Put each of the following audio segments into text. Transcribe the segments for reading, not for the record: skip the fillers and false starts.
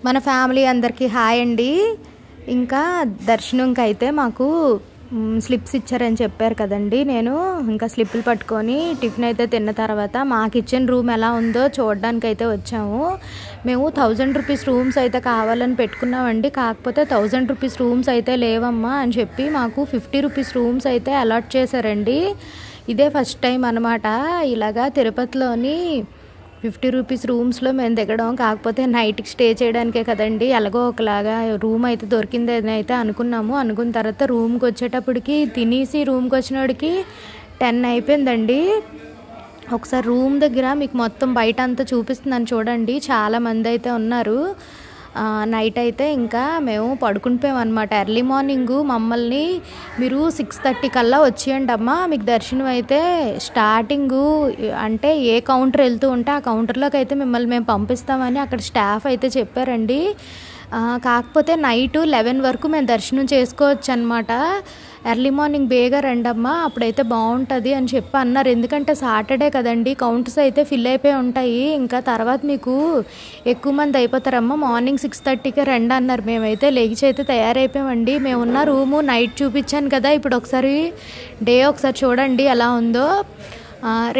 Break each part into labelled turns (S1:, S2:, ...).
S1: మన ఫ్యామిలీ అందరికీ హాయ్ అండి. ఇంకా దర్శనంకి అయితే మాకు స్లిప్స్ ఇచ్చారని చెప్పారు కదండి. నేను ఇంకా స్లిప్పులు పట్టుకొని టిఫిన్ అయితే తిన్న తర్వాత మా కిచెన్ రూమ్ ఎలా ఉందో చూడడానికి అయితే వచ్చాము. మేము 1000 రూపీస్ రూమ్స్ అయితే కావాలని పెట్టుకున్నామండి. కాకపోతే 1000 రూపీస్ రూమ్స్ అయితే లేవమ్మా అని చెప్పి మాకు 50 రూపీస్ రూమ్స్ అయితే అలాట్ చేశారండి. ఇదే ఫస్ట్ టైం అనమాట ఇలాగా తిరుపతిలోని 50 రూపీస్ రూమ్స్లో మేము దిగడం. కాకపోతే నైట్కి స్టే చేయడానికే కదండి, ఎలాగో ఒకలాగా రూమ్ అయితే దొరికింది అని అయితే అనుకున్నాము. అనుకున్న తర్వాత రూమ్కి వచ్చేటప్పటికి తినేసి రూమ్కి వచ్చినోడికి 10 అయిపోయిందండి. ఒకసారి రూమ్ దగ్గర మీకు మొత్తం బయట అంతా చూపిస్తుందని చూడండి. చాలామంది అయితే ఉన్నారు. నైట్ అయితే ఇంకా మేము పడుకుంటుపోయాం అనమాట. ఎర్లీ మార్నింగ్ మమ్మల్ని మీరు 6:30 కల్లా వచ్చేయండి అమ్మా, మీకు దర్శనం అయితే స్టార్టింగు అంటే ఏ కౌంటర్ వెళ్తూ ఉంటే ఆ కౌంటర్లోకి అయితే మిమ్మల్ని మేము పంపిస్తామని అక్కడ స్టాఫ్ అయితే చెప్పారండి. కాకపోతే నైట్ 11 వరకు మేము దర్శనం చేసుకోవచ్చు అనమాట. ఎర్లీ మార్నింగ్ బేగా రండమ్మా, అప్పుడైతే బాగుంటుంది అని చెప్పి అన్నారు. ఎందుకంటే సాటర్డే కదండి, కౌంటర్స్ అయితే ఫిల్ అయిపోయి ఉంటాయి. ఇంకా తర్వాత మీకు ఎక్కువ మంది అయిపోతారమ్మా, మార్నింగ్ 6:30కే రండి అన్నారు. మేమైతే లేచి అయితే తయారైపోయామండి. మేమున్న రూము నైట్ చూపించాను కదా, ఇప్పుడు ఒకసారి డే ఒకసారి చూడండి ఎలా ఉందో.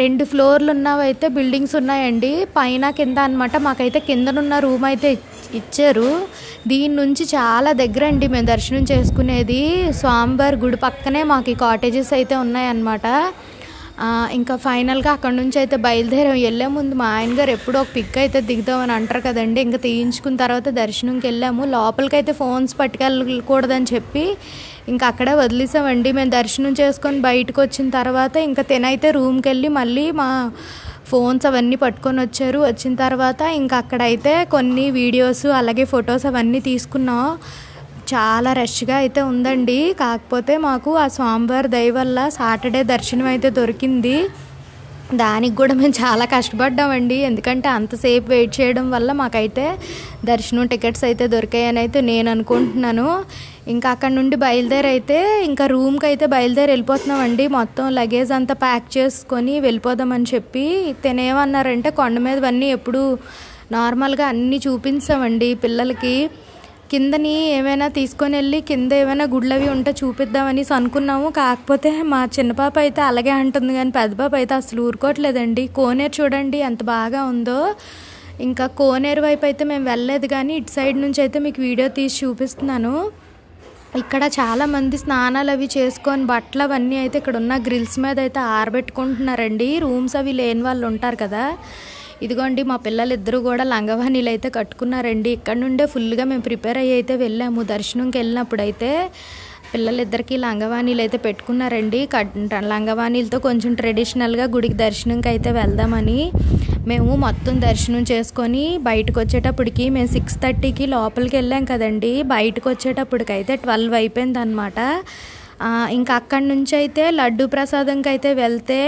S1: 2 ఫ్లోర్లు ఉన్నవైతే బిల్డింగ్స్ ఉన్నాయండి, పైన కింద అనమాట. మాకైతే కిందనున్న రూమ్ అయితే ఇచ్చారు. దీని నుంచి చాలా దగ్గర అండి మేము దర్శనం చేసుకునేది. స్వామివారి గుడి పక్కనే మాకు ఈ కాటేజెస్ అయితే ఉన్నాయన్నమాట. ఇంకా ఫైనల్గా అక్కడ నుంచి అయితే బయలుదేరాం. వెళ్ళే ముందు మా ఆయన గారు ఎప్పుడో ఒక పిక్ అయితే దిగుదామని అంటారు కదండి, ఇంకా తీయించుకున్న తర్వాత దర్శనంకి వెళ్ళాము. లోపలికైతే ఫోన్స్ పట్టుకెళ్ళకూడదని చెప్పి ఇంకా అక్కడే వదిలేసామండి. మేము దర్శనం చేసుకొని బయటకు వచ్చిన తర్వాత ఇంకా తినైతే రూమ్కి వెళ్ళి మళ్ళీ మా ఫోన్స్ అవన్నీ పట్టుకొని వచ్చారు. వచ్చిన తర్వాత ఇంకా అక్కడైతే కొన్ని వీడియోస్ అలాగే ఫొటోస్ అవన్నీ తీసుకున్నాం. చాలా రష్గా అయితే ఉందండి. కాకపోతే మాకు ఆ స్వామివారి దయ వల్ల సాటర్డే దర్శనం అయితే దొరికింది. దానికి కూడా మేము చాలా కష్టపడ్డామండి, ఎందుకంటే అంతసేపు వెయిట్ చేయడం వల్ల మాకైతే దర్శనం టికెట్స్ అయితే దొరికాయని అయితే నేను అనుకుంటున్నాను. ఇంకా అక్కడ నుండి బయలుదేరైతే ఇంకా రూమ్కి అయితే బయలుదేరి వెళ్ళిపోతున్నామండి. మొత్తం లగేజ్ అంతా ప్యాక్ చేసుకొని వెళ్ళిపోదామని చెప్పి తినేమన్నారంటే కొండ మీదవన్నీ ఎప్పుడు నార్మల్గా అన్నీ చూపించామండి పిల్లలకి. కిందని ఏమైనా తీసుకొని వెళ్ళి కింద ఏమైనా గుడ్లవి ఉంటే చూపిద్దామని అనుకున్నాము. కాకపోతే మా చిన్న పాప అయితే అలాగే అంటుంది, కానీ పెద్ద పాప అయితే అసలు ఊరుకోవట్లేదండి. కోనేరు చూడండి ఎంత బాగా ఉందో. ఇంకా కోనేరు వైపు అయితే మేము వెళ్ళలేదు, కానీ ఇటు సైడ్ నుంచి అయితే మీకు వీడియో తీసి చూపిస్తున్నాను. ఇక్కడ చాలామంది స్నానాలు అవి చేసుకొని బట్టలు అవన్నీ అయితే ఇక్కడ ఉన్న గ్రిల్స్ మీద అయితే ఆరబెట్టుకుంటున్నారండి. రూమ్స్ అవి లేని వాళ్ళు ఉంటారు కదా. ఇదిగోండి మా పిల్లలిద్దరూ కూడా లంగవాణీలు అయితే కట్టుకున్నారండి. ఇక్కడ నుండే ఫుల్గా మేము ప్రిపేర్ అయ్యి అయితే వెళ్ళాము. దర్శనంకి వెళ్ళినప్పుడు అయితే పిల్లలిద్దరికీ లంగవాణీలు అయితే పెట్టుకున్నారండి. లంగవాణీలతో కొంచెం ట్రెడిషనల్గా గుడికి దర్శనంకి అయితే వెళ్దామని మేము మొత్తం దర్శనం చేసుకొని బయటకు వచ్చేటప్పటికి మేము 6:30కి లోపలికి వెళ్ళాం కదండి. బయటకు వచ్చేటప్పటికైతే 12 అయిపోయింది అనమాట. ఇంకా అక్కడి నుంచి అయితే లడ్డు ప్రసాదంకి అయితే వెళ్తే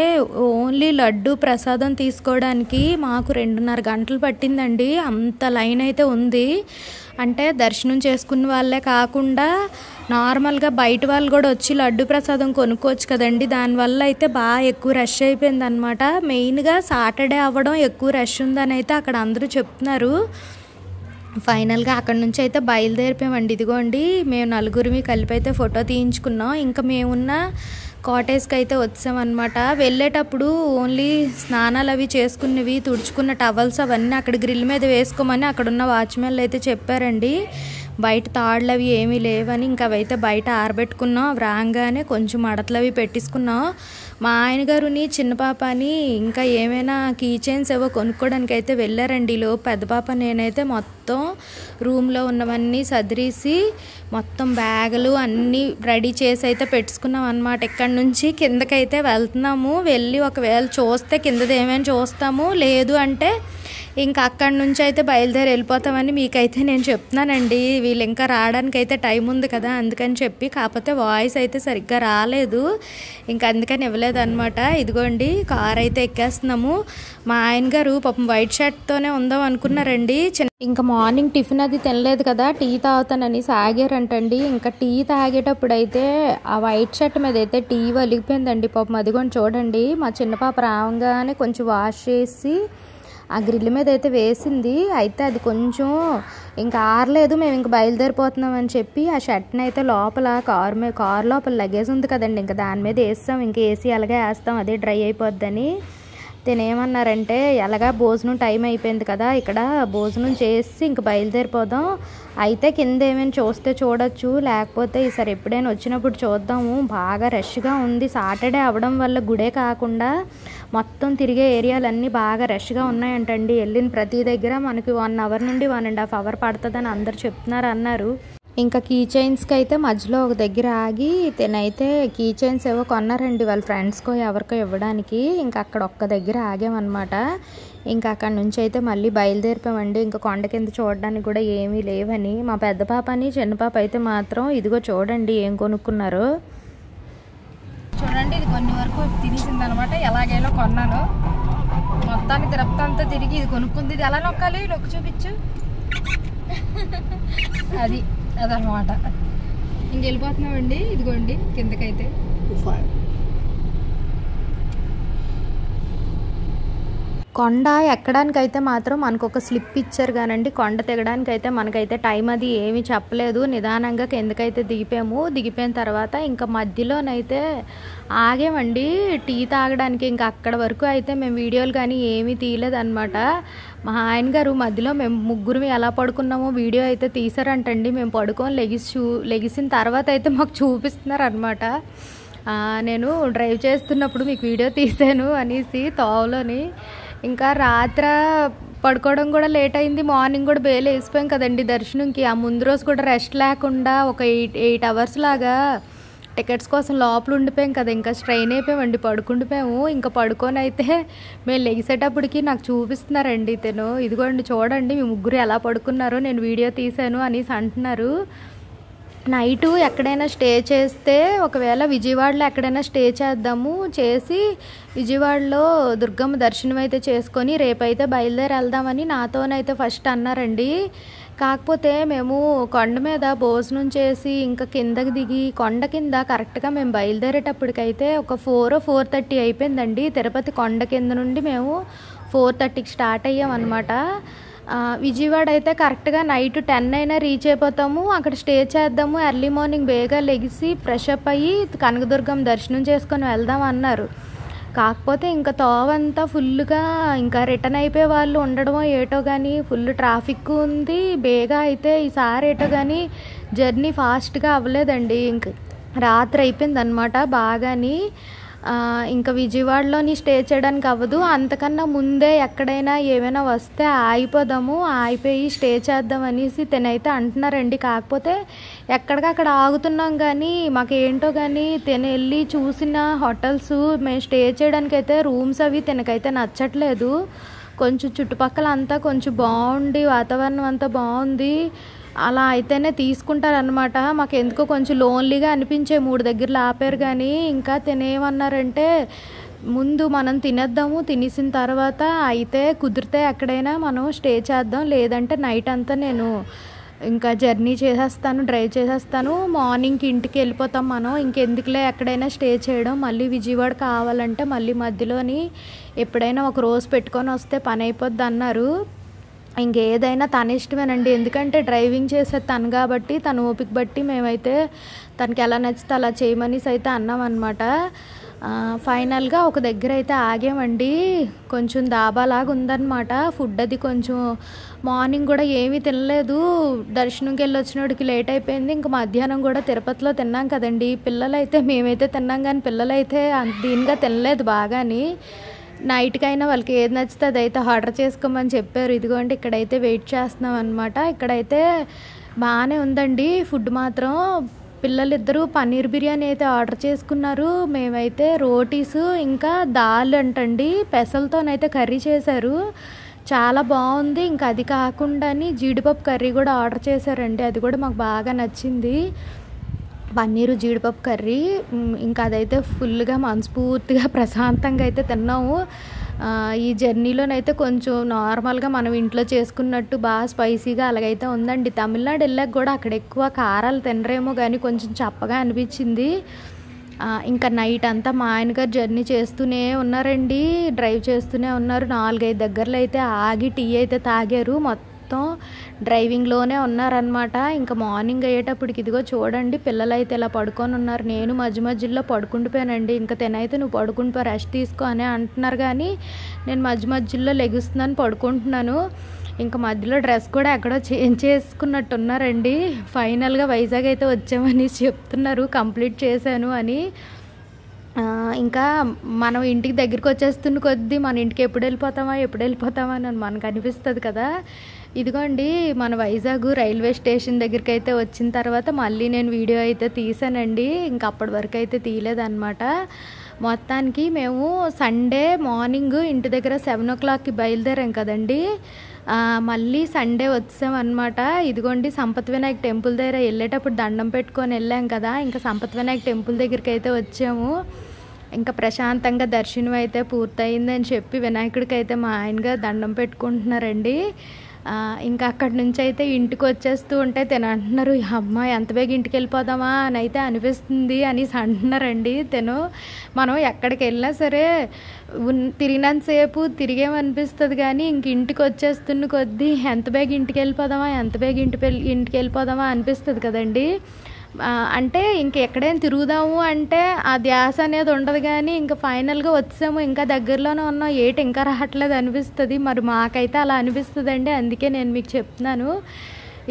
S1: ఓన్లీ లడ్డు ప్రసాదం తీసుకోవడానికి మాకు 2.5 గంటలు పట్టిందండి. అంత లైన్ అయితే ఉంది. అంటే దర్శనం చేసుకున్న వాళ్ళే కాకుండా నార్మల్గా బయట వాళ్ళు కూడా వచ్చి లడ్డు ప్రసాదం కొనుక్కోవచ్చు కదండి. దానివల్ల అయితే బాగా ఎక్కువ రష్ అయిపోయింది అనమాట. మెయిన్గా సాటర్డే అవ్వడం ఎక్కువ రష్ ఉందని అయితే అక్కడ అందరూ చెప్తున్నారు. ఫైనల్గా అక్కడ నుంచి అయితే బయలుదేరిపోయామండి. ఇదిగోండి మేము నలుగురిమి కలిపి అయితే ఫోటో తీయించుకున్నాం. ఇంకా మేమున్న కాటేజ్కి అయితే వచ్చామన్నమాట. వెళ్ళేటప్పుడు ఓన్లీ స్నానాలు అవి చేసుకున్నవి తుడుచుకున్న టవల్స్ అవన్నీ అక్కడ గ్రిల్ మీద వేసుకోమని అక్కడున్న వాచ్మెన్లు అయితే చెప్పారండి. బయట తాళ్ళు అవి ఏమీ లేవని ఇంకా అవైతే బయట ఆరబెట్టుకున్నాం. అవి రాగానే కొంచెం మడతలు అవి పెట్టించుకున్నాం. మా ఆయన గారుని చిన్న పాపని ఇంకా ఏమైనా కీ చైన్స్ ఏవో కొనుక్కోవడానికి అయితే వెళ్ళారండి. పెద్ద పాప నేనైతే మొత్తం రూమ్లో ఉన్నవన్నీ సదిరేసి మొత్తం బ్యాగులు అన్నీ రెడీ చేసి అయితే పెట్టుకున్నాం అనమాట. ఇక్కడి నుంచి కిందకైతే వెళ్తున్నాము. వెళ్ళి ఒకవేళ చూస్తే కిందది ఏమైనా చూస్తాము, లేదు అంటే ఇంకా అక్కడి నుంచి అయితే బయలుదేరి వెళ్ళిపోతామని మీకైతే నేను చెప్తున్నానండి. వీళ్ళు ఇంకా రావడానికి అయితే టైం ఉంది కదా అందుకని చెప్పి. కాకపోతే వాయిస్ అయితే సరిగ్గా రాలేదు, ఇంకా అందుకని ఇవ్వలేదు అనమాట. ఇదిగోండి కార్ అయితే ఎక్కేస్తున్నాము. మా ఆయన గారు పాపం వైట్ షర్ట్తోనే ఉందాం అనుకున్నారండి. ఇంకా మార్నింగ్ టిఫిన్ అది తినలేదు కదా, టీ తాగుతానని సాగారంటండి. ఇంకా టీ తాగేటప్పుడు అయితే ఆ వైట్ షర్ట్ మీద అయితే టీ వలిగిపోయిందండి పాపం. అదిగోండి చూడండి, మా చిన్న పాప రావంగానే కొంచెం వాష్ చేసి ఆ గ్రిల్ మీద అయితే వేసింది. అయితే అది కొంచెం ఇంకా ఆరలేదు, మేము ఇంక బయలుదేరిపోతున్నాం అని చెప్పి ఆ షర్ట్ని అయితే లోపల కారు లోపల లగేజ్ ఉంది కదండి, ఇంకా దాని మీద వేస్తాం. ఇంక వేసి అలాగే వేస్తాం, అదే డ్రై అయిపోద్దని. తినేమన్నారంటే ఎలాగా భోజనం టైం అయిపోయింది కదా, ఇక్కడ భోజనం చేసి ఇంక బయలుదేరిపోదాం. అయితే కింద ఏమైనా చూస్తే చూడొచ్చు, లేకపోతే ఈసారి ఎప్పుడైనా వచ్చినప్పుడు చూద్దాము. బాగా రష్గా ఉంది, సాటర్డే అవ్వడం వల్ల గుడే కాకుండా మొత్తం తిరిగే ఏరియాలన్నీ బాగా రష్గా ఉన్నాయంటండి. వెళ్ళిన ప్రతి దగ్గర మనకి 1 అవర్ నుండి 1.5 అవర్ పడుతుందని అందరు చెప్తున్నారు అన్నారు. ఇంకా కీ చైన్స్కి అయితే మధ్యలో ఒక దగ్గర ఆగి తినైతే కీ చైన్స్ ఏవో కొన్నారండి వాళ్ళ ఫ్రెండ్స్కో ఎవరికో ఇవ్వడానికి. ఇంకా అక్కడ ఒక్క దగ్గర ఆగామన్నమాట. ఇంకా అక్కడ నుంచి అయితే మళ్ళీ బయలుదేరిపోయామండి. ఇంకా కొండ కింద చూడడానికి కూడా ఏమీ లేవని. మా పెద్ద పాపని చిన్న పాప అయితే మాత్రం ఇదిగో చూడండి ఏం కొనుక్కున్నారు.
S2: చూడండి, ఇది కొన్ని వరకు తినేసింది అనమాట. ఎలాగైనా కొన్నాను, మొత్తానికి తిరపతంతా తిరిగి ఇది కొనుక్కుంది. ఇది ఎలా నొక్కాలి, నొక్కి చూపించు. అదనమాట. ఇంక వెళ్ళిపోతున్నామండి. ఇదిగోండి కిందకైతే.
S1: కొండ ఎక్కడానికైతే మాత్రం మనకు ఒక స్లిప్ ఇచ్చారు కానండి, కొండ దిగడానికైతే మనకైతే టైం అది ఏమీ చెప్పలేదు. నిదానంగా కిందకైతే దిగిపోయిన తర్వాత ఇంకా మధ్యలోనైతే ఆగామండి టీ తాగడానికి. ఇంకా అక్కడ వరకు అయితే మేము వీడియోలు కానీ ఏమీ తీయలేదన్నమాట. మా ఆయన గారు మధ్యలో మేము ముగ్గురు ఎలా పడుకున్నామో వీడియో అయితే తీసారంటండి. మేము పడుకొని లెగిసిన తర్వాత అయితే మాకు చూపిస్తున్నారు అనమాట. నేను డ్రైవ్ చేస్తున్నప్పుడు మీకు వీడియో తీసాను అనేసి తోవలోని. ఇంకా రాత్ర పడుకోవడం కూడా లేట్ అయింది, మార్నింగ్ కూడా బేలు వేసిపోయాం కదండి దర్శనంకి. ఆ ముందు రోజు కూడా రెస్ట్ లేకుండా ఒక 8 అవర్స్ లాగా టికెట్స్ కోసం లోపల ఉండిపోయాం కదా, ఇంకా స్ట్రెయిన్ అయిపోయామండి, పడుకుండిపోయాము. ఇంకా పడుకొని అయితే మేము లెగిసేటప్పటికి నాకు చూపిస్తున్నారండి ఇతను. ఇదిగోండి చూడండి మీ ముగ్గురు ఎలా పడుకున్నారో, నేను వీడియో తీశాను అనేసి అంటున్నారు. నైటు ఎక్కడైనా స్టే చేస్తే, ఒకవేళ విజయవాడలో ఎక్కడైనా స్టే చేసి విజయవాడలో దుర్గమ్మ దర్శనం అయితే చేసుకొని రేపైతే బయలుదేరి వెళ్దామని నాతోనైతే ఫస్ట్ అన్నారండి. కాకపోతే మేము కొండ మీద భోజనం చేసి ఇంకా కిందకి దిగి కొండ కింద కరెక్ట్గా మేము బయలుదేరేటప్పటికైతే ఒక 4:30 అయిపోయిందండి. తిరుపతి కొండ కింద నుండి మేము 4:30కి స్టార్ట్ అయ్యామన్నమాట. విజయవాడ అయితే కరెక్ట్గా నైట్ 10 అయినా రీచ్ అయిపోతాము. అక్కడ స్టే చేద్దాము, ఎర్లీ మార్నింగ్ బేగా లెగిసి ఫ్రెష్ అప్ అయ్యి కనకదుర్గం దర్శనం చేసుకొని వెళ్దాం అన్నారు. కాకపోతే ఇంకా తోవంతా ఫుల్గా ఇంకా రిటర్న్ అయిపోయే వాళ్ళు ఉండడమో ఏటో కానీ ఫుల్ ట్రాఫిక్ ఉంది. బేగా అయితే ఈసారి ఏటో కానీ జర్నీ ఫాస్ట్గా అవ్వలేదండి. ఇంక రాత్రి అయిపోయింది అనమాట బాగాని. ఇంకా విజయవాడలోని స్టే చేయడానికి అవ్వదు, అంతకన్నా ముందే ఎక్కడైనా ఏమైనా వస్తే ఆగిపోయి స్టే చేద్దాం అనేసి తినైతే అంటున్నారండి. కాకపోతే ఎక్కడికక్కడ ఆగుతున్నాం కానీ మాకేంటో కానీ వెళ్ళి చూసిన హోటల్స్ మేము స్టే చేయడానికి అయితే రూమ్స్ అవి తినకైతే నచ్చట్లేదు. కొంచెం చుట్టుపక్కల అంతా కొంచెం బాగుండి వాతావరణం అంతా బాగుంది, అలా అయితేనే తీసుకుంటారనమాట. మాకు ఎందుకో కొంచెం లోన్లీగా అనిపించే 3 దగ్గరలో ఆపారు. కానీ ఇంకా తినేమన్నారంటే ముందు మనం తినేసిన తర్వాత అయితే కుదిరితే ఎక్కడైనా మనం స్టే చేద్దాం, లేదంటే నైట్ అంతా నేను ఇంకా జర్నీ డ్రైవ్ చేసేస్తాను, మార్నింగ్కి ఇంటికి వెళ్ళిపోతాం మనం, ఇంకెందుకులే ఎక్కడైనా స్టే చేయడం, మళ్ళీ విజయవాడ కావాలంటే మళ్ళీ మధ్యలోని ఎప్పుడైనా ఒక రోజు పెట్టుకొని వస్తే పని అయిపోద్ది అన్నారు. ఇంకేదైనా తన ఇష్టమేనండి, ఎందుకంటే డ్రైవింగ్ చేసేది తను కాబట్టి తన ఓపిక బట్టి మేమైతే తనకి ఎలా నచ్చితే అలా చేయమనేసి అయితే అన్నామన్నమాట. ఫైనల్గా ఒక దగ్గర అయితే ఆగామండి, కొంచెం దాబాలాగా ఉందన్నమాట. ఫుడ్ అది కొంచెం మార్నింగ్ కూడా ఏమీ తినలేదు, దర్శనంకి వెళ్ళి వచ్చినోడికి లేట్ అయిపోయింది. ఇంకా మధ్యాహ్నం కూడా తిరుపతిలో తిన్నాం కదండి, పిల్లలైతే మేమైతే తిన్నాం కానీ పిల్లలైతే దీనిగా తినలేదు బాగాని. నైట్కైనా వాళ్ళకి ఏది నచ్చితే అదైతే ఆర్డర్ చేసుకోమని చెప్పారు. ఇదిగోండి ఇక్కడైతే వెయిట్ చేస్తున్నాం అనమాట. ఇక్కడైతే బాగానే ఉందండి ఫుడ్ మాత్రం. పిల్లలిద్దరూ పన్నీర్ బిర్యానీ అయితే ఆర్డర్ చేసుకున్నారు, మేమైతే రోటీస్ ఇంకా దాల్ అంటండి పెసలతోనైతే కర్రీ చేశారు, చాలా బాగుంది. ఇంకా అది కాకుండా జీడిపప్పు కర్రీ కూడా ఆర్డర్ చేశారండి, అది కూడా మాకు బాగా నచ్చింది. పన్నీరు జీడిపప్పు కర్రీ, ఇంకా అదైతే ఫుల్గా మనస్ఫూర్తిగా ప్రశాంతంగా అయితే తిన్నాము. ఈ జర్నీలోనైతే కొంచెం నార్మల్గా మనం ఇంట్లో చేసుకున్నట్టు బాగా స్పైసీగా అలాగైతే ఉందండి. తమిళనాడు వెళ్ళాక కూడా అక్కడ ఎక్కువ కారాలు తినరేమో కానీ కొంచెం చప్పగా అనిపించింది. ఇంకా నైట్ అంతా మా ఆయనగారు జర్నీ చేస్తూనే ఉన్నారండి, డ్రైవ్ చేస్తూనే ఉన్నారు. 4-5 దగ్గరలో అయితే ఆగి టీ అయితే తాగారు. మొత్తం డ్రైవింగ్లోనే ఉన్నారనమాట. ఇంకా మార్నింగ్ అయ్యేటప్పటికి ఇదిగో చూడండి, పిల్లలు అయితే ఇలా పడుకొని ఉన్నారు. నేను మధ్య మధ్యలో పడుకుండిపోయానండి. ఇంకా తినైతే నువ్వు పడుకుంటూ రెస్ట్ తీసుకో అని అంటున్నారు, కానీ నేను మధ్య మధ్యలో లెగుస్తున్నాను, పడుకుంటున్నాను. ఇంకా మధ్యలో డ్రెస్ కూడా ఎక్కడో చేంజ్ చేసుకున్నట్టున్నారండి. ఫైనల్గా వైజాగ్ అయితే వచ్చామని చెప్తున్నారు, కంప్లీట్ చేశాను అని. ఇంకా మనం ఇంటికి దగ్గరికి వచ్చేస్తున్న కొద్దీ మన ఇంటికి ఎప్పుడు వెళ్ళిపోతామా అని మనకు అనిపిస్తుంది కదా. ఇదిగోండి మన వైజాగ్ రైల్వే స్టేషన్ దగ్గరికి అయితే వచ్చిన తర్వాత మళ్ళీ నేను వీడియో అయితే తీసానండి. ఇంకా అప్పటి వరకు అయితే తీయలేదన్నమాట. మొత్తానికి మేము సండే మార్నింగ్ ఇంటి దగ్గర 7 o'clockకి బయలుదేరాం కదండి. మళ్ళీ సండే వచ్చామన్నమాట. ఇదిగోండి సంపత్ వినాయక్ టెంపుల్ దగ్గర వెళ్ళేటప్పుడు దండం పెట్టుకొని వెళ్ళాం కదా, ఇంకా సంపత్ వినాయక్ టెంపుల్ దగ్గరికి అయితే వచ్చాము. ఇంకా ప్రశాంతంగా దర్శనం అయితే పూర్తయిందని చెప్పి వినాయకుడికి అయితే మా ఆయనగా దండం పెట్టుకుంటున్నారండి. ఇంకా అక్కడి నుంచి అయితే ఇంటికి వచ్చేస్తూ ఉంటే తినంటున్నారు, అమ్మ ఎంత బేగా ఇంటికి వెళ్ళిపోదామా అని అయితే అనిపిస్తుంది అనేసి అంటున్నారండి. మనం ఎక్కడికి వెళ్ళినా సరే తిరిగినంతసేపు తిరిగేమనిపిస్తుంది, కానీ ఇంక ఇంటికి వచ్చేస్తున్న కొద్దీ ఎంత బేగా ఇంటికి వెళ్ళిపోదామా అనిపిస్తుంది కదండి. అంటే ఇంక ఎక్కడైనా తిరుగుదాము అంటే ఆ ధ్యాస అనేది ఉండదు, కానీ ఇంకా ఫైనల్గా వచ్చాము, ఇంకా దగ్గరలోనే ఉన్నాం, ఇంకా రావట్లేదు అనిపిస్తుంది. మరి మాకైతే అలా అనిపిస్తుందండి, అందుకే నేను మీకు చెప్తున్నాను.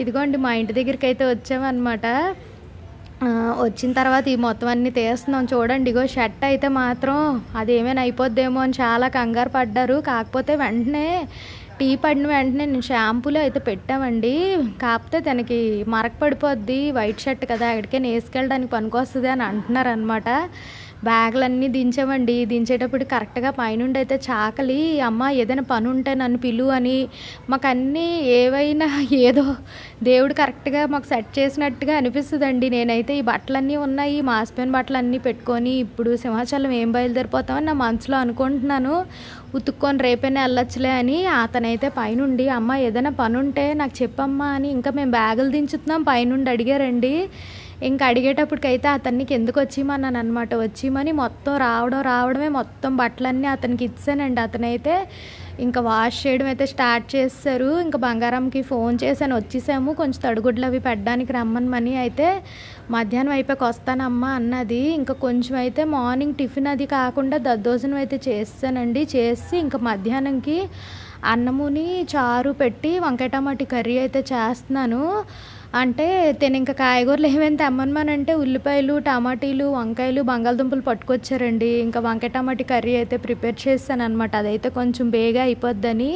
S1: ఇదిగోండి మా ఇంటి దగ్గరికి అయితే వచ్చామన్నమాట. వచ్చిన తర్వాత ఈ మొత్తం అన్నీ తీస్తున్నాం చూడండి. ఇగో షర్ట్ అయితే మాత్రం అదేమైనా అయిపోద్దేమో అని చాలా కంగారు పడ్డారు. కాకపోతే వెంటనే టీ పడిన వెంటనే నేను షాంపూలో అయితే పెట్టామండి. కాకపోతే తనకి మరక పడిపోద్ది, వైట్ షర్ట్ కదా, ఎక్కడికే వేసుకెళ్ళడానికి పనికొస్తుంది అని అంటున్నారు అనమాట. బ్యాగులన్నీ దించామండి. దించేటప్పుడు కరెక్ట్గా పైనుండి అయితే చాకలి, అమ్మ ఏదైనా పని ఉంటే నన్ను పిలువు అని, మాకు అన్నీ ఏవైనా ఏదో దేవుడు కరెక్ట్గా మాకు సెట్ చేసినట్టుగా అనిపిస్తుందండి. నేనైతే ఈ బట్టలన్నీ ఉన్నాయి, మాసిపోయిన బట్టలు అన్నీ పెట్టుకొని ఇప్పుడు సింహాచలం ఏం బయలుదేరిపోతామని నా మనసులో అనుకుంటున్నాను. ఉతుక్కొని రేపైనా వెళ్ళొచ్చులే అని. అతనైతే పైనుండి అమ్మ ఏదైనా పని ఉంటే నాకు చెప్పమ్మా అని, ఇంకా మేము బ్యాగులు దించుతున్నాం, పైనుండి అడిగారండి. ఇంకా అడిగేటప్పటికైతే అతనికి ఎందుకు వచ్చిమన్నాను అనమాట. వచ్చిమని మొత్తం రావడమే మొత్తం బట్టలన్నీ అతనికి ఇచ్చానండి. అతనైతే ఇంకా వాష్ చేయడం అయితే స్టార్ట్ చేశారు. ఇంకా బంగారంకి ఫోన్ చేశాను, వచ్చేసాము, కొంచెం తడిగుడ్లు అవి పెట్టడానికి రమ్మని అయితే మధ్యాహ్నం అయిపోయాక వస్తానమ్మా అన్నది. ఇంకా కొంచెం అయితే మార్నింగ్ టిఫిన్ అది కాకుండా దద్దోజనం అయితే చేస్తానండి. చేసి ఇంకా మధ్యాహ్నంకి అన్నముని చారు పెట్టి వంకాయ టమాటీ కర్రీ అయితే చేస్తున్నాను. అంటే ఇంకా కాయగూరలు ఏమైనా తెమ్మనమానంటే ఉల్లిపాయలు, టమాటీలు, వంకాయలు, బంగాళదుంపలు పట్టుకొచ్చారండి. ఇంకా వంకాయ టమాటీ కర్రీ అయితే ప్రిపేర్ చేస్తాను అనమాట. అదైతే కొంచెం బేగా అయిపోద్దని.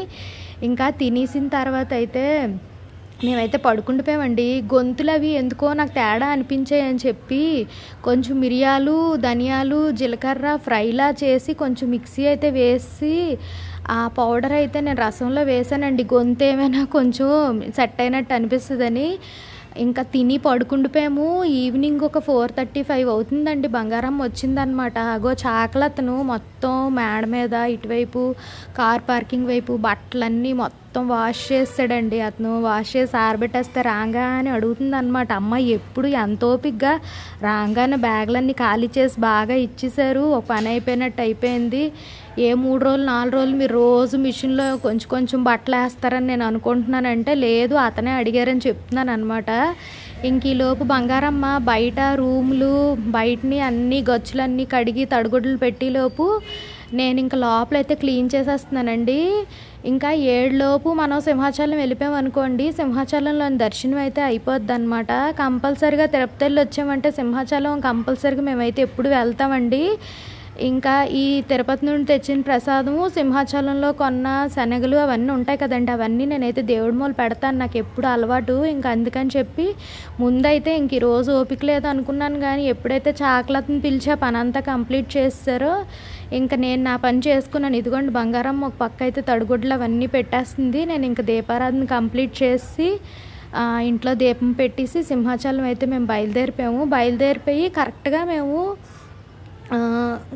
S1: ఇంకా తినేసిన తర్వాత అయితే మేమైతే పడుకుండిపోయామండి. గొంతులు అవి ఎందుకో నాకు తేడా అనిపించాయని చెప్పి కొంచెం మిరియాలు, ధనియాలు, జీలకర్ర ఫ్రైలా చేసి కొంచెం మిక్సీ అయితే వేసి ఆ పౌడర్ అయితే నేను రసంలో వేసానండి. గొంతు ఏమైనా కొంచెం సెట్ అయినట్టు అనిపిస్తుందని. ఇంకా తిని పడుకుండిపోయాము. ఈవినింగ్ ఒక 4:35 అవుతుందండి. బంగారం వచ్చిందనమాట. అగో చాకలతను మొత్తం మేడ మీద ఇటువైపు కార్ పార్కింగ్ వైపు బట్టలన్నీ మొత్తం వాష్ చేస్తాడండి. అతను వాష్ చేసి ఆరబెట్టేస్తే రాగానే అడుగుతుంది అనమాట, అమ్మ ఎప్పుడు ఎంత ఓపికగా రాగానే బ్యాగులన్నీ ఖాళీ చేసి బాగా ఇచ్చేసారు, ఒక పని అయిపోయినట్టు అయిపోయింది. ఏ 3 రోజులు 4 రోజులు మీరు రోజు మిషన్లో కొంచెం బట్టలు వేస్తారని నేను అనుకుంటున్నానంటే లేదు, అతనే అడిగారని చెప్తున్నాను అనమాట. ఇంక ఈలోపు బంగారమ్మ బయట రూములు బయటని అన్నీ గచ్చులన్నీ కడిగి తడిగుడ్లు పెట్టేలోపు నేను ఇంకా లోపలైతే క్లీన్ చేసేస్తున్నానండి. ఇంకా 7 లోపు మనం సింహాచలం వెళ్ళిపోయాం అనుకోండి, సింహాచలంలోని దర్శనం అయితే అయిపోద్ది అనమాట. కంపల్సరిగా తిరుపతి వెళ్ళి వచ్చామంటే సింహాచలం కంపల్సరిగా మేమైతే ఎప్పుడు వెళ్తామండి. ఇంకా ఈ తిరుపతి నుండి తెచ్చిన ప్రసాదము, సింహాచలంలో కొన్న శనగలు అవన్నీ ఉంటాయి కదండి, అవన్నీ నేనైతే దేవుడి మూల పెడతాను, నాకు ఎప్పుడు అలవాటు. ఇంకా అందుకని చెప్పి ముందైతే ఇంక ఈరోజు ఓపిక లేదు అనుకున్నాను, కానీ ఎప్పుడైతే చాకలతను పిలిచా పని అంతా కంప్లీట్ చేస్తారో ఇంకా నేను నా పని చేసుకున్నాను. ఇదిగోండి బంగారం ఒక పక్క అయితే తడిగుడ్లు అవన్నీ పెట్టేస్తుంది. నేను ఇంకా దీపారాధన కంప్లీట్ చేసి ఇంట్లో దీపం పెట్టేసి సింహాచలం అయితే మేము బయలుదేరిపోయి కరెక్ట్గా మేము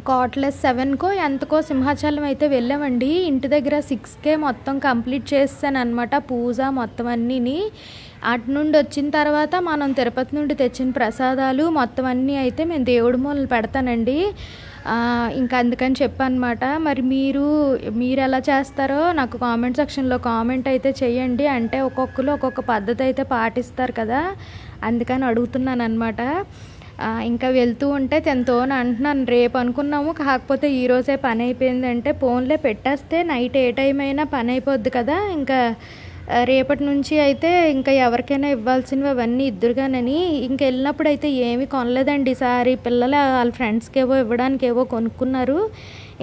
S1: కాట్లెస్ 7కో ఎంతకో సింహాచలం అయితే వెళ్ళామండి. ఇంటి దగ్గర 6కే మొత్తం కంప్లీట్ చేస్తాను అనమాట పూజ మొత్తం అన్నీని. అటు నుండి వచ్చిన తర్వాత మనం తిరుపతి నుండి తెచ్చిన ప్రసాదాలు మొత్తం అన్నీ అయితే మేము దేవుడి మూలలు పెడతానండి. ఇంకా అందుకని చెప్పనమాట. మరి మీరు ఎలా చేస్తారో నాకు కామెంట్ సెక్షన్లో కామెంట్ అయితే చేయండి. అంటే ఒక్కొక్కరు ఒక్కొక్క పద్ధతి అయితే పాటిస్తారు కదా, అందుకని అడుగుతున్నాను అనమాట. ఇంకా వెళ్తూ ఉంటే తెంతోని అంటున్నాను, రేపు అనుకున్నాము కాకపోతే ఈరోజే పని అయిపోయిందంటే ఫోన్లే పెట్టేస్తే నైట్ ఏ టైం అయినా పని అయిపోద్ది కదా. ఇంకా రేపటి నుంచి అయితే ఇంకా ఎవరికైనా ఇవ్వాల్సినవి అవన్నీ ఇద్దరుగానని ఇంక వెళ్ళినప్పుడు అయితే ఏమీ కొనలేదండి. ఈసారి పిల్లలు వాళ్ళ ఫ్రెండ్స్కి ఏవో ఇవ్వడానికి ఏవో కొనుక్కున్నారు.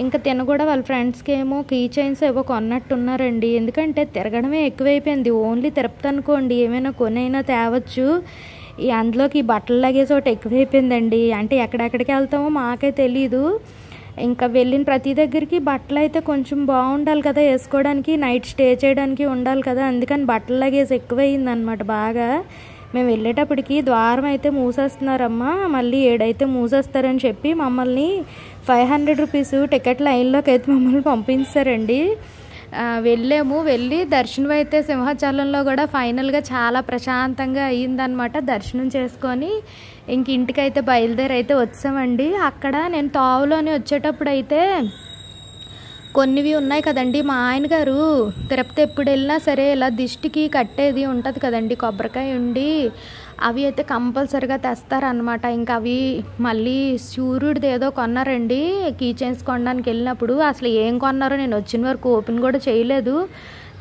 S1: ఇంకా తిన కూడా వాళ్ళ ఫ్రెండ్స్కి ఏమో కీ చైన్స్ ఏవో కొన్నట్టున్నారండి. ఎందుకంటే తిరగడమే ఎక్కువైపోయింది. ఓన్లీ తిరుపతి అనుకోండి ఏమైనా కొనైనా తేవచ్చు, అందులోకి బట్టలు లగేజ్ ఒకటి ఎక్కువైపోయిందండి. అంటే ఎక్కడెక్కడికి వెళ్తామో మాకే తెలీదు. ఇంకా వెళ్ళిన ప్రతి దగ్గరికి బట్టలు అయితే కొంచెం బాగుండాలి కదా వేసుకోవడానికి, నైట్ స్టే చేయడానికి ఉండాలి కదా, అందుకని బట్టల లగేజ్ ఎక్కువైంది అనమాట బాగా. మేము వెళ్ళేటప్పటికి ద్వారం అయితే మూసేస్తున్నారమ్మా, మళ్ళీ 7 అయితే మూసేస్తారని చెప్పి మమ్మల్ని 500 రూపీస్ టికెట్ లైన్లోకి అయితే మమ్మల్ని పంపించారండి. వెళ్ళి దర్శనం అయితే సింహాచలంలో కూడా ఫైనల్గా చాలా ప్రశాంతంగా అయ్యిందనమాట. దర్శనం చేసుకొని ఇంక ఇంటికైతే బయలుదేరి అయితే వచ్చామండి. అక్కడ నేను తావులోని వచ్చేటప్పుడు అయితే కొన్నివి ఉన్నాయి కదండి, మా ఆయన గారు తిరుపతి ఎప్పుడు వెళ్ళినా సరే ఇలా దిష్టికి కట్టేది ఉంటుంది కదండి కొబ్బరికాయ ఉండి, అవి అయితే కంపల్సరిగా తెస్తారనమాట. ఇంకా అవి మళ్ళీ సూర్యుడిది ఏదో కొన్నారండి కీ చైన్స్ కొనడానికి వెళ్ళినప్పుడు. అసలు ఏం కొన్నారో నేను వచ్చిన వరకు ఓపెన్ కూడా చేయలేదు.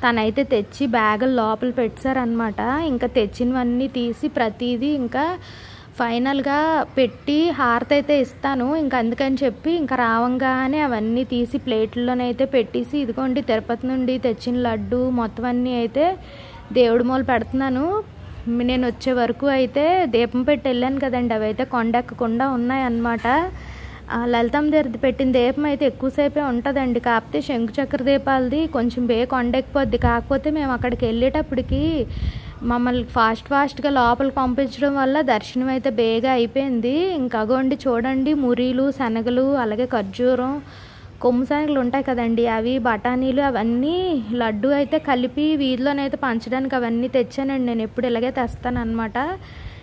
S1: తనైతే తెచ్చి బ్యాగులు లోపల పెట్టారనమాట. ఇంకా తెచ్చినవన్నీ తీసి ప్రతిదీ ఇంకా ఫైనల్గా పెట్టి హారతి అయితే ఇస్తాను. ఇంకా అందుకని చెప్పి ఇంకా రావంగానే అవన్నీ తీసి ప్లేట్లలోనైతే పెట్టేసి ఇదిగోండి తిరుపతి నుండి తెచ్చిన లడ్డు మొత్తం అన్నీ అయితే దేవుడి మూల పెడుతున్నాను. నేను వచ్చే వరకు అయితే దీపం పెట్టి వెళ్ళాను కదండి, అవి అయితే కొండెక్కకుండా ఉన్నాయన్నమాట. లలితమ్మ దగ్గర పెట్టిన దీపం అయితే ఎక్కువసేపే ఉంటుందండి, కాకపోతే శంకు చక్ర దీపాలది కొంచెం కొండెక్కిపోద్ది. కాకపోతే మేము అక్కడికి వెళ్ళేటప్పటికి మమ్మల్ని ఫాస్ట్గా లోపలికి పంపించడం వల్ల దర్శనం అయితే బేగా అయిపోయింది. ఇంకా అగోండి చూడండి, మురీలు శనగలు అలాగే ఖర్జూరం కొమ్ము శనగలు ఉంటాయి కదండి, అవి బఠానీలు అవన్నీ లడ్డు అయితే కలిపి వీధిలోనైతే పంచడానికి అవన్నీ తెచ్చానండి. నేను ఎప్పుడు ఇలాగే తెస్తాను అనమాట.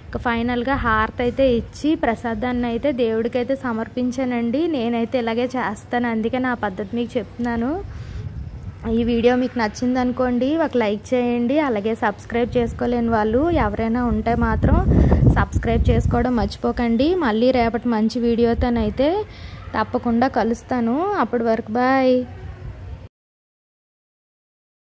S1: ఇంకా ఫైనల్గా హారతి అయితే ఇచ్చి ప్రసాదాన్ని అయితే దేవుడికి అయితే సమర్పించానండి. నేనైతే ఇలాగే చేస్తాను, అందుకే నా పద్ధతి మీకు చెప్తున్నాను. ఈ వీడియో మీకు నచ్చింది అనుకోండి, ఒక లైక్ చేయండి. అలాగే సబ్స్క్రైబ్ చేసుకోలేని వాళ్ళు ఎవరైనా ఉంటే మాత్రం సబ్స్క్రైబ్ చేసుకోవడం మర్చిపోకండి. మళ్ళీ రేపటి మంచి వీడియోతోనైతే తప్పకుండా కలుస్తాను. అప్పటి వరకు బాయ్.